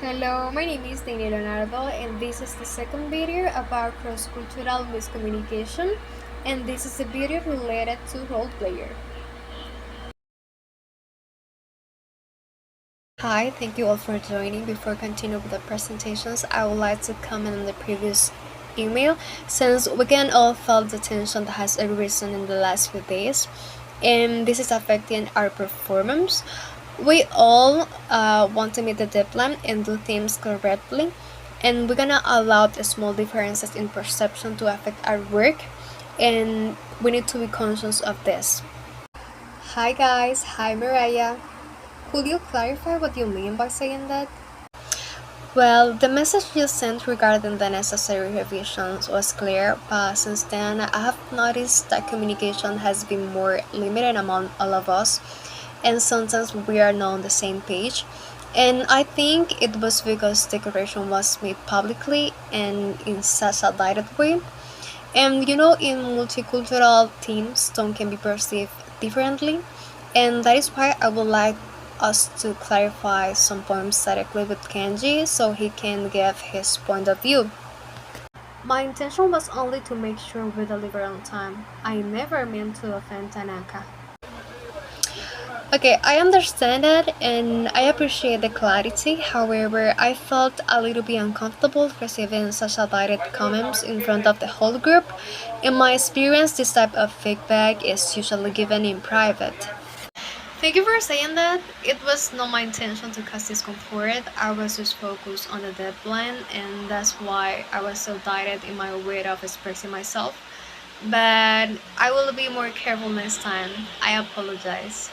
Hello, my name is Daniel Leonardo, and this is the second video about cross-cultural miscommunication, and this is a video related to role player. Hi, thank you all for joining. Before continuing with the presentations, I would like to comment on the previous email, since we can all feel the tension that has arisen in the last few days, and this is affecting our performance. We all want to meet the deadline and do things correctly, and we're gonna allow the small differences in perception to affect our work, and we need to be conscious of this. Hi guys, hi Mariah. Could you clarify what you mean by saying that? Well, the message you sent regarding the necessary revisions was clear, but since then I have noticed that communication has been more limited among all of us, and sometimes we are not on the same page. And I think it was because the declaration was made publicly and in such a direct way. And in multicultural teams, tone can be perceived differently, and that is why I would like us to clarify some points directly with Kenji so he can give his point of view. My intention was only to make sure we deliver on time. I never meant to offend Tanaka. Okay, I understand that and I appreciate the clarity. However, I felt a little bit uncomfortable receiving such a direct comments in front of the whole group. In my experience, this type of feedback is usually given in private. Thank you for saying that. It was not my intention to cause discomfort. I was just focused on the deadline, and that's why I was so direct in my way of expressing myself. But I will be more careful next time. I apologize.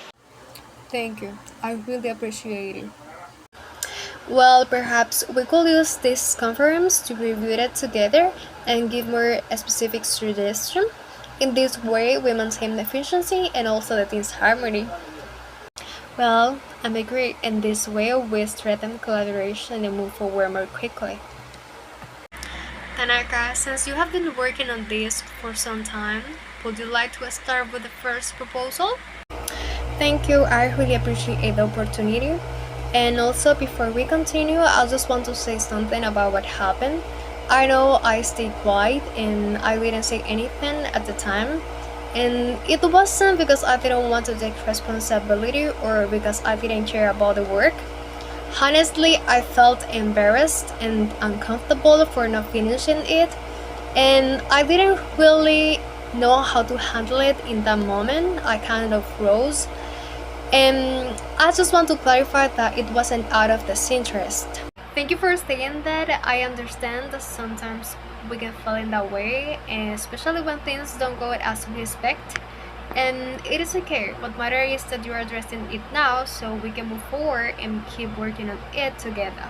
Thank you. I really appreciate it. Well, perhaps we could use this conference to review it together and give more specific suggestions. In this way, we maintain efficiency and also the team's harmony. Well, I agree. In this way, we strengthen collaboration and move forward more quickly. Tanaka, since you have been working on this for some time, would you like to start with the first proposal? Thank you. I really appreciate the opportunity. And also, before we continue, I just want to say something about what happened. I know I stayed quiet and I didn't say anything at the time. And it wasn't because I didn't want to take responsibility or because I didn't care about the work. Honestly, I felt embarrassed and uncomfortable for not finishing it, and I didn't really know how to handle it in that moment. I kind of froze, and I just want to clarify that it wasn't out of disinterest. Thank you for saying that. I understand that sometimes we can feel in that way, and especially when things don't go as we expect. And it is okay. What matters is that you are addressing it now so we can move forward and keep working on it together.